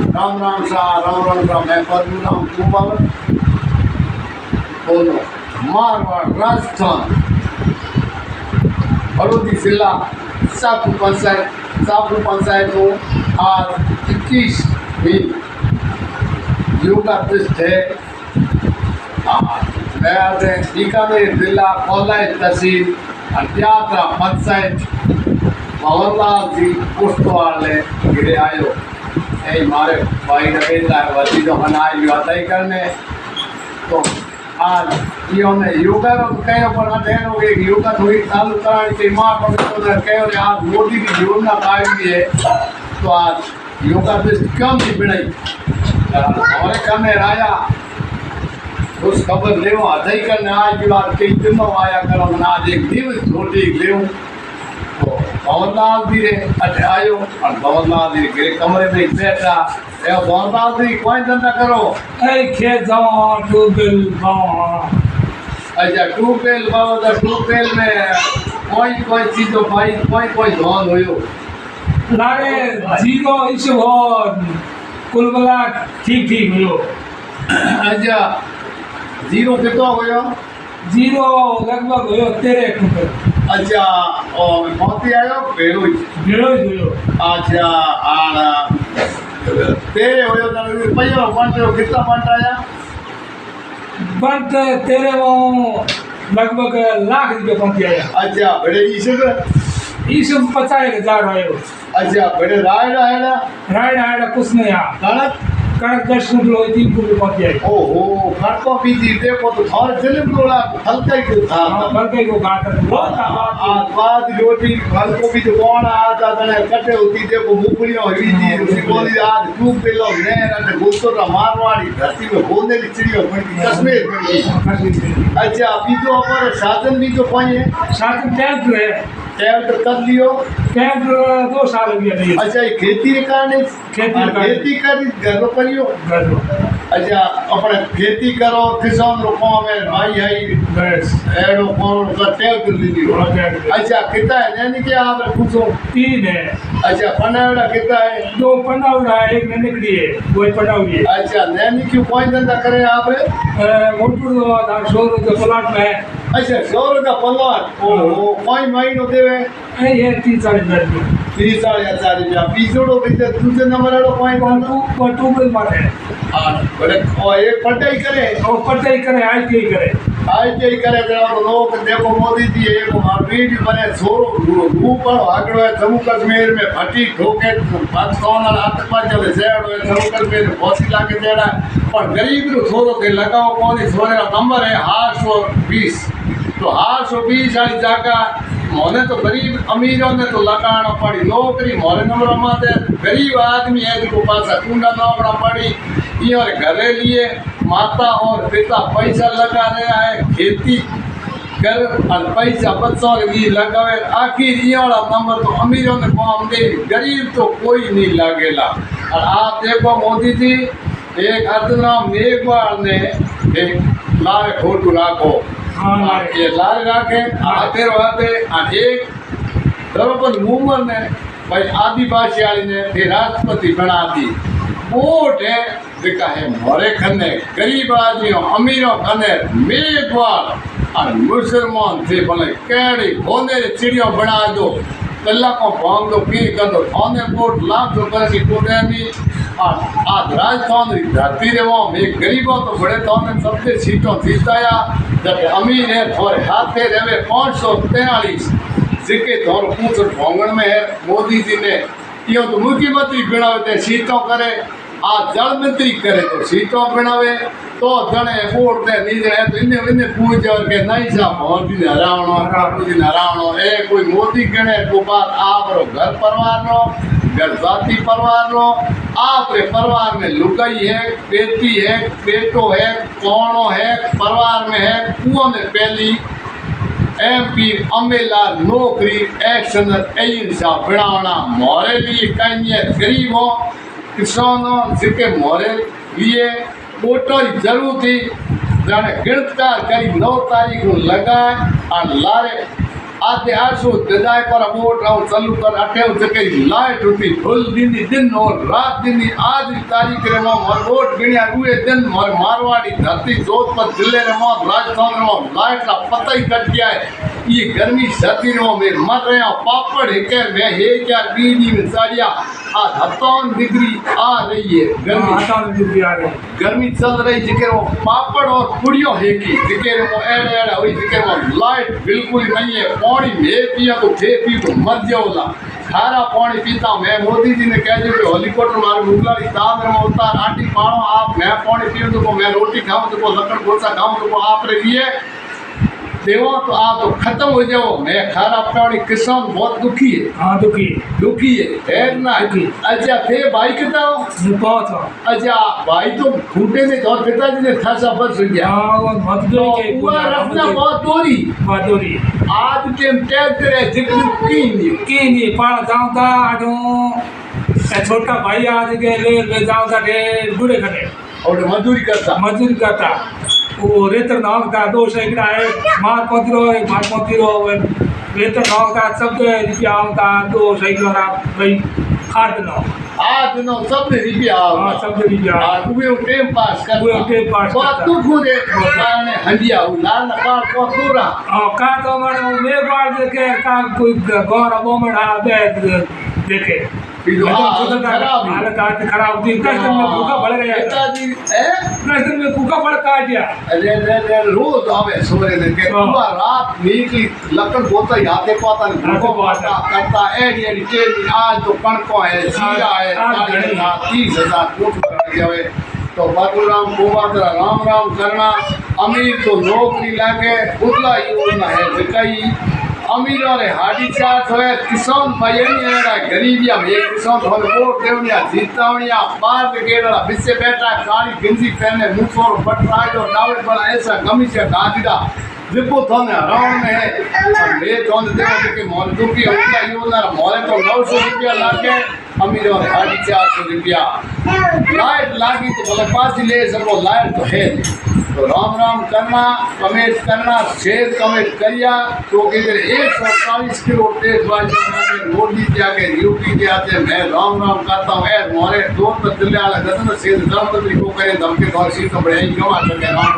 राम सा मैं परशुराम कुमार बोलो मारवाड़ राजस्थान हरोदी जिला सापू पंचायत को आज 21वीं योगा दिवस है। मैं आज बीकानेर जिला कॉलेज तहसील अध्यात्रा पंचायत मोहनलाल जी पुष्टवाल ने गिरे आयो ए मारे भाई ने बेटा वती जो मनाई वाताई करने तो आज इन्होंने योगा रो कयो पर अध्ययन हो गए योगा थोड़ी चालू करानी चाहिए मां पर ने कयो ने आज मोदी की योजना आई है तो आज योगा दिवस कम थी बनाई हमारे करने राजा उस खबर ले अध्यय करने आज की बात कई दिनों आया करो आज एक दिवस छोटी ले तो भवनलाल जी अठे आयो और भवनलाल जी के कमरे में बैठा ए भवनलाल जी कोई धंधा करो ए खेत जाओ ट्यूबवेल अच्छा ट्यूबवेल में कोई चीज भाई कोई धोन होयो लारे जीरो इशू हो कुल मिला ठीक हुयो। अच्छा जीरो कितना होयो जीरो लगभग होयो 13 कुंटल। अच्छा और मोती आयो भेड़ो हुयो। अच्छा आना तेरे होयो तो पहियो बंटो कितना बंट आया बंट तेरे वो लगभग लाख रुपये पहुंच आया। अच्छा बड़े इस 50,000 आयो। अच्छा बड़े रायडा कुछ नहीं आ कणक 10 कुंटल होई 3 कुंटल पहुंच आई। ओहो खड़को बीजी देखो तो थोड़ा फिल्म रोला हल्का ही था हल्का को गाता आज बाद रोटी हल्को भी तो कौन आता तने कटे होती देखो मूंगफलियां हुई थी उसी बोली आज ट्यूब पेलो ने रट गुस्सो मारवाड़ी धरती में बोलने की चिड़ियों पड़ी कश्मीर में। अच्छा बीजो पर साधन भी तो पाए साधन ट्रैक्टर कर लियो ट्रैक्टर 2 साल हो गया नहीं। अच्छा ये खेती के कारण खेती कर घर परियो अच्छा अपने खेती करो किसान रो काम है भाई है बस एडो कोन का ट्रैक्टर ली लियो। अच्छा कितना है यानी कि आप पूछो 3 है। अच्छा पनावड़ा कितना है 2 पनावड़ा एक ननकड़ी है कोई पनावड़ी है। अच्छा नैनी क्यों कोई धंधा करे आप मोटू 100 रुपये प्लाट में है। अच्छा 100 रुपया प्लाट ओहो कोई महीनो देवे ये 30-40 रुपये 30-40 रुपया बीजोड़ो बीजे दूसरे नंबर वालो कोई ट्यूबवेल मारे बड़े और एक पढ़ाई करे और पढ़ाई करे आई करे जरा लोग देखो मोदी जी एक वीडियो बने सोरो ऊपर आगड़ो है जम्मू कश्मीर में फटी ठोके पाकिस्तान वाला आतंकवाद चले सेड़ है जम्मू कश्मीर में फांसी लाके देना और गरीब रो सोरो के लगाओ कौन सोरे का नंबर है 820 तो 820 वाली जगह मोने तो गरीब अमीरों ने तो लगाना पड़ी नौकरी मोरे नंबर माते गरीब आदमी है जो पास कुंडा नौकरा पड़ी ये और घरे लिए माता और पिता पैसा लगा रहा है खेती कर और पैसा बच्चों के लिए लगावे आखिर ये वाला नंबर तो अमीरों ने काम दे गरीब तो कोई नहीं लागेला। और आप देखो मोदी जी एक अर्धनाम मेघवाल ने एक लाल फोटो राखो ये लाल राखे आते रहते और एक द्रौपदी मुर्मू ने भाई आदिवासी वाली ने फिर राष्ट्रपति बना दी वोट है देखा है मोरे खन्ने गरीब आदमियों अमीरों खन्ने मेघवाल और मुसलमान थे बोले केड़ी होने चिड़ियों बना दो कल्ला को भांग दो की कर दो थाने वोट लाख रुपए की कोटेनी और आज राजस्थान की धरती रे वो एक गरीबों तो बड़े थाने सबसे सीटों जीताया जब अमीर है थोड़े हाथे रहे 543 जिके थोड़ पूछ भोंगण में है मोदी जी ने यो तो मुख्यमंत्री बनावे सीटों करे आज जल मंत्री करे तो सीटों बनावे तो जने वोट दे नीचे है तो इन्हें पूछ और के नहीं साहब और भी हरावणो ए कोई मोदी गणे को बात आप रो घर परिवार रो घर जाति परिवार रो आप रे परिवार में लुगाई है बेटी है बेटो है कौनो है परिवार में है कुओं में पहली MP अमेला नौकरी एक्शन एजेंसा बनाना मोरे लिए कहीं गरीबों किसानों जिके मोरे लिए वोटों की जरूरत थी जाने गिरफ्तार करी 9 तारीख को लगाए और लारे आते आशु ददाय पर वोट और चालू कर अठे जके लाइट होती फुल दिन और रात दिन आज की तारीख रे मोर वोट गिणिया हुए दिन मोर मारवाड़ी धरती जोधपुर जिले रे मोर राजस्थान रे मोर लाइट का पता ही कट गया है। ये गर्मी सर्दी रो में मर रहे हैं पापड़ हेके में हे क्या बीजी में साड़िया आ 57 डिग्री आ रही है गर्मी गर्मी चल रही जिके वो पापड़ और पुड़ियों हेकी जिके वो एड़े एड़े हुई जिके वो लाइट बिल्कुल नहीं है पानी में पिया तो थे पी तो मर जाओला खारा पानी पीता हूं। मैं मोदी जी ने कह दिया कि हेलीकॉप्टर मारे मुगलारी तांग में उतार आटी पानो आप मैं पानी पीऊं तो मैं रोटी खाऊं तो लकड़ गोसा खाऊं तो आप रे लिए देवो तो आप तो खत्म हो जाओ। मैं खारा पानी किसान बहुत दुखी है। हाँ दुखी है ना। अच्छा थे भाई कितना बहुत अच्छा भाई तो खूटे में और पिताजी ने खासा बच गया। पूरा रखना बहुत दूरी आज के ट्रैक्टर है जिक्र की नहीं पाड़ा जाऊँ था आजो छोटा भाई आज के ले जाऊँ था बुरे खड़े और मजदूरी करता वो रेतर नाव का 2 सैकड़ा है मार पहुँची रो रेतर नाव का सब रुपया होता 2 सैकड़ा भाई 8 9 सब रुपया सब रुपया हुए टाइम पास बहुत दुख हो रे ने हंडिया लाल का को पूरा का तो मैं बार देखे का कोई गौर मोमड़ा देखे हालत खराब थी 10 दिन में भूखा बढ़ गया पिताजी 10 दिन में भूखा बढ़ काट दिया। अरे रोज आवे सोरे ने के पूरा रात नीकली लकड़ बोता याते पाता ने भूखा बाता करता एडी के आज तो कणको है सीरा है 30,000 कोट कर जावे तो बाबूराम गोवादरा राम करना अमीर तो नौकरी लागे उतला योजना है जकाई अमीर और हाडी चार्ट होए किसान भाई नहीं है गरीबिया में किसान होए वोट देवनिया जीतावनिया बाहर के गेड़ा बिसे बैठा काली गंजी पहने मुंह पर बटराज और नावल पर ऐसा गमी से गांधीदा देखो थाने हराम में है ले जोन देव के मौजू की उनका योजना मोले तो 900 रुपया लाके अमीर और हाडी 400 रुपया लाइट लागी तो भले पास ले सको लाइट तो है तो राम करना कमेंट करना शेयर कमेंट करिया तो इधर 140 किलो तेज वाले मोदी जाके यूपी के आते मैं राम करता हूँ यार मोरे दो तो दिल्ली वाला गदन से दम तो को करे दम के दौर सी तो बड़े ही कमा सके राम